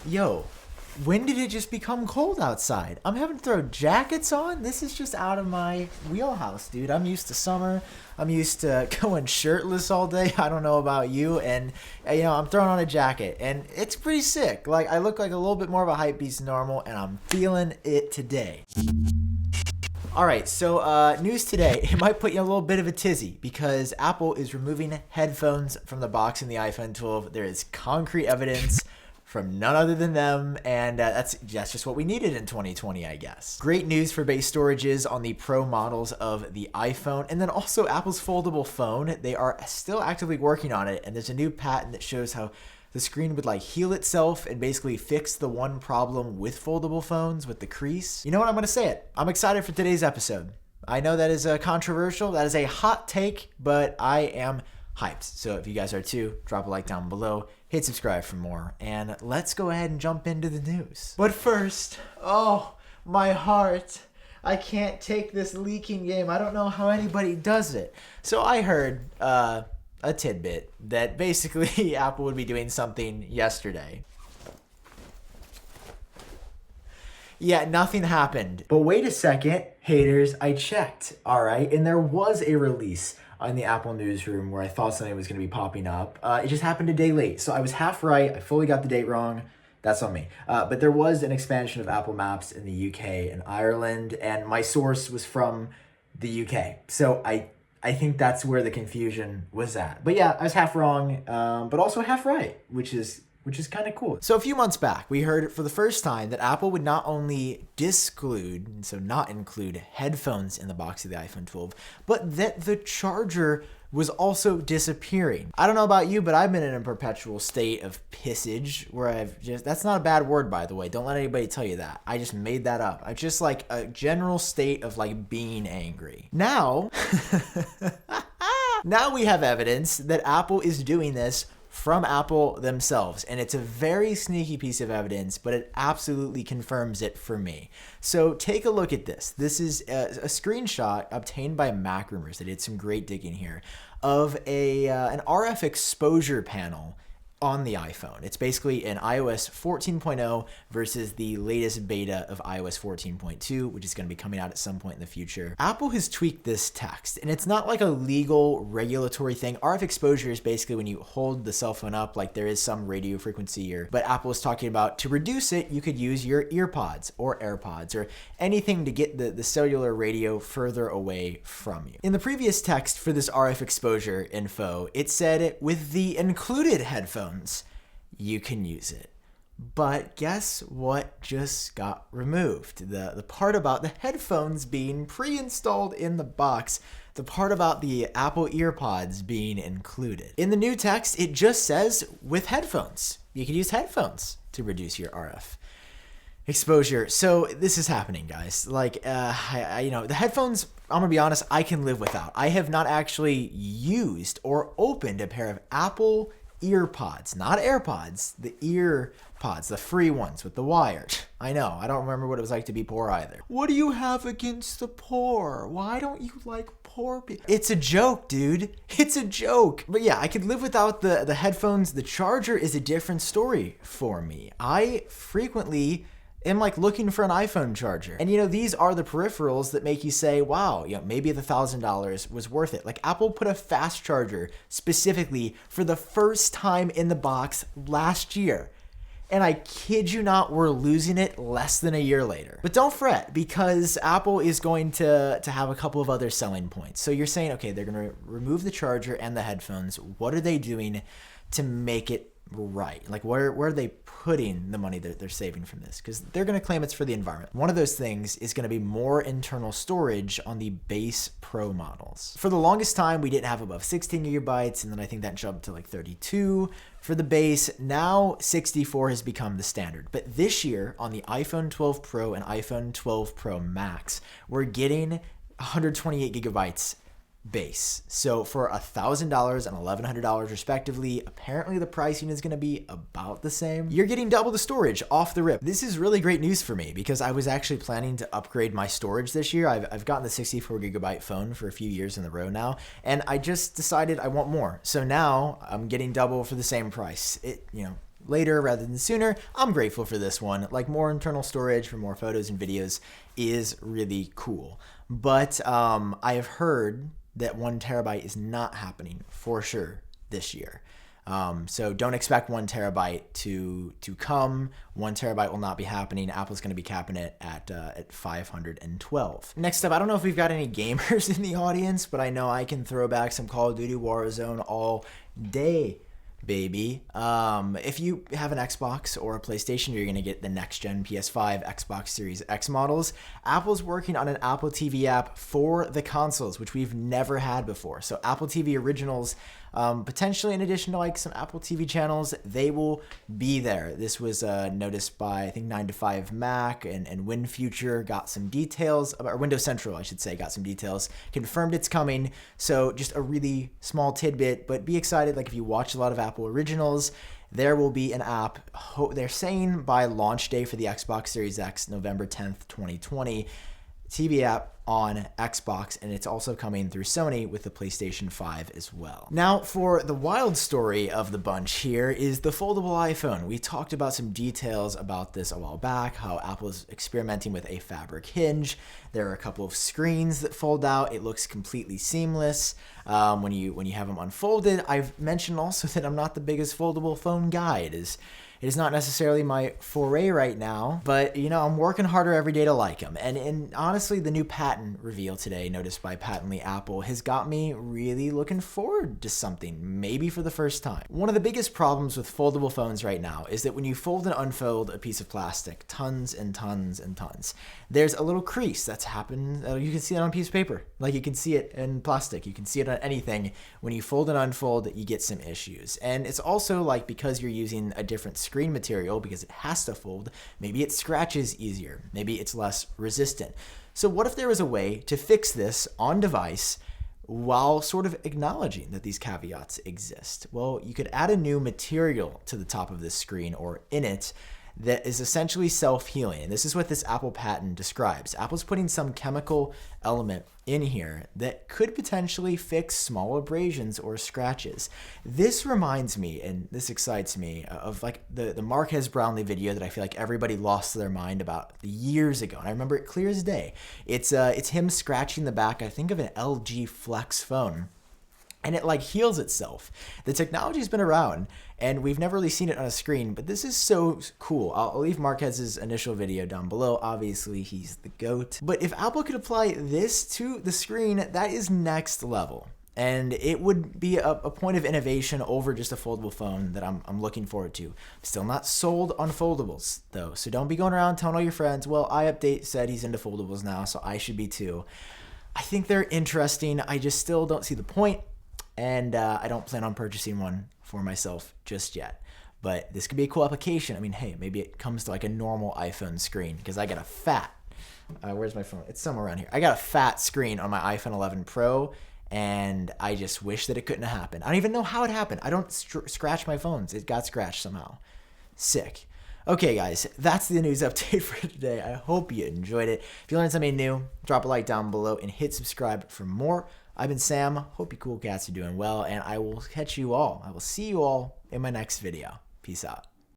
Yo, when did it just become cold outside? I'm having to throw jackets on? This is just out of my wheelhouse, dude. I'm used to summer. I'm used to going shirtless all day. I don't know about you. And, I'm throwing on a jacket. And it's pretty sick. Like, I look like a little bit more of a hype beast than normal. And I'm feeling it today. Alright, so news today. It might put you in a little bit of a tizzy because Apple is removing headphones from the box in the iPhone 12. There is concrete evidence from none other than them, and that's just what we needed in 2020, I guess. Great news for base storages on the Pro models of the iPhone, and then also Apple's foldable phone. They are still actively working on it, and there's a new patent that shows how the screen would heal itself and basically fix the one problem with foldable phones with the crease. You know what? I'm going to say it. I'm excited for today's episode. I know that is controversial. That is a hot take, but I am hyped. So if you guys are too, drop a like down below, hit subscribe for more, and let's go ahead and jump into the news. But first, my heart. I can't take this leaking game. I don't know how anybody does it. So I heard a tidbit that basically Apple would be doing something yesterday. Yeah, nothing happened. But wait a second, haters, I checked, all right? And there was a release on the Apple newsroom where I thought something was going to be popping up. It just happened a day late. So I was half right. I fully got the date wrong. That's on me. But there was an expansion of Apple Maps in the UK and Ireland, and my source was from the UK. So I think that's where the confusion was at. But yeah, I was half wrong, but also half right, which is kind of cool. So a few months back, we heard for the first time that Apple would not only not include headphones in the box of the iPhone 12, but that the charger was also disappearing. I don't know about you, but I've been in a perpetual state of pissage where that's not a bad word, by the way. Don't let anybody tell you that. I just made that up. I'm just a general state of being angry. Now, now we have evidence that Apple is doing this from Apple themselves, and it's a very sneaky piece of evidence, but it absolutely confirms it for me. So take a look at this. This is a screenshot obtained by Mac Rumors. They did some great digging here of an RF exposure panel on the iPhone. It's basically an iOS 14.0 versus the latest beta of iOS 14.2, which is going to be coming out at some point in the future. Apple has tweaked this text, and it's not like a legal regulatory thing. RF exposure is basically when you hold the cell phone up, there is some radio frequency here, but Apple is talking about to reduce it, you could use your EarPods or AirPods or anything to get the cellular radio further away from you. In the previous text for this RF exposure info, it said with the included headphones, you can use it. But guess what just got removed? The part about the headphones being pre-installed in the box, the part about the Apple EarPods being included. In the new text, it just says with headphones. You can use headphones to reduce your RF exposure. So this is happening, guys. The headphones, I'm gonna be honest, I can live without. I have not actually used or opened a pair of Apple EarPods, not AirPods, the EarPods, the free ones with the wire. I know, I don't remember what it was like to be poor either. What do you have against the poor? Why don't you like poor people? It's a joke, dude. It's a joke. But yeah, I could live without the headphones. The charger is a different story for me. I frequently am looking for an iPhone charger. And these are the peripherals that make you say, wow, maybe the $1,000 was worth it. Apple put a fast charger specifically for the first time in the box last year. And I kid you not, we're losing it less than a year later. But don't fret, because Apple is going to have a couple of other selling points. So you're saying, okay, they're going to remove the charger and the headphones. What are they doing to make it right? Where are they putting the money that they're saving from this? Because they're going to claim it's for the environment. One of those things is going to be more internal storage on the base Pro models. For the longest time, we didn't have above 16 gigabytes, and then I think that jumped to 32 for the base. Now 64 has become the standard. But this year on the iPhone 12 Pro and iPhone 12 Pro Max, we're getting 128 gigabytes base. So for $1,000 and $1,100 respectively, apparently the pricing is going to be about the same. You're getting double the storage off the rip. This is really great news for me because I was actually planning to upgrade my storage this year. I've gotten the 64 gigabyte phone for a few years in a row now, and I just decided I want more. So now I'm getting double for the same price. later rather than sooner. I'm grateful for this one. Like, more internal storage for more photos and videos is really cool. But I have heard that 1 terabyte is not happening for sure this year. So don't expect 1 terabyte to come. 1 terabyte will not be happening. Apple's going to be capping it at 512. Next up, I don't know if we've got any gamers in the audience, but I know I can throw back some Call of Duty Warzone all day, baby. If you have an Xbox or a PlayStation, you're going to get the next gen PS5, Xbox Series X models. Apple's working on an Apple TV app for the consoles, which we've never had before. So Apple TV originals, potentially in addition to like some Apple TV channels, they will be there. This was noticed by, I think, 9to5 Mac and WinFuture got some details, or Windows Central, I should say, got some details, confirmed it's coming. So just a really small tidbit, but be excited. Like, if you watch a lot of Apple originals, there will be an app, they're saying by launch day for the Xbox Series X, November 10th, 2020, TV app on Xbox, and it's also coming through Sony with the PlayStation 5 as well. Now, for the wild story of the bunch here is the foldable iPhone. We talked about some details about this a while back, how Apple is experimenting with a fabric hinge. There are a couple of screens that fold out. It looks completely seamless when you have them unfolded. I've mentioned also that I'm not the biggest foldable phone guy. It is not necessarily my foray right now, but I'm working harder every day to like them. And honestly, the new patent reveal today, noticed by Patently Apple, has got me really looking forward to something, maybe for the first time. One of the biggest problems with foldable phones right now is that when you fold and unfold a piece of plastic, tons and tons and tons, there's a little crease that's happened. You can see it on a piece of paper. Like, you can see it in plastic. You can see it on anything. When you fold and unfold, you get some issues. And it's also like, because you're using a different screen material, because it has to fold, maybe it scratches easier, maybe it's less resistant. So what if there was a way to fix this on device while sort of acknowledging that these caveats exist? Well, you could add a new material to the top of this screen or in it that is essentially self-healing. And this is what this Apple patent describes. Apple's putting some chemical element in here that could potentially fix small abrasions or scratches. This reminds me, and this excites me, of like the Marquez Brownlee video that I feel like everybody lost their mind about years ago. And I remember it clear as day. It's him scratching the back, I think, of an LG Flex phone. And it like heals itself. The technology's been around, and we've never really seen it on a screen, but this is so cool. I'll leave Marquez's initial video down below. Obviously, he's the GOAT. But if Apple could apply this to the screen, that is next level. And it would be a point of innovation over just a foldable phone that I'm looking forward to. I'm still not sold on foldables, though. So don't be going around telling all your friends, well, iupdate said he's into foldables now, so I should be too. I think they're interesting. I just still don't see the point. And I don't plan on purchasing one for myself just yet. But this could be a cool application. I mean, hey, maybe it comes to like a normal iPhone screen, because I got a fat, where's my phone? It's somewhere around here. I got a fat screen on my iPhone 11 Pro, and I just wish that it couldn't have happened. I don't even know how it happened. I don't scratch my phones. It got scratched somehow. Sick. Okay, guys, that's the news update for today. I hope you enjoyed it. If you learned something new, drop a like down below and hit subscribe for more. I've been Sam. Hope you cool cats are doing well, and I will catch you all. I will see you all in my next video. Peace out.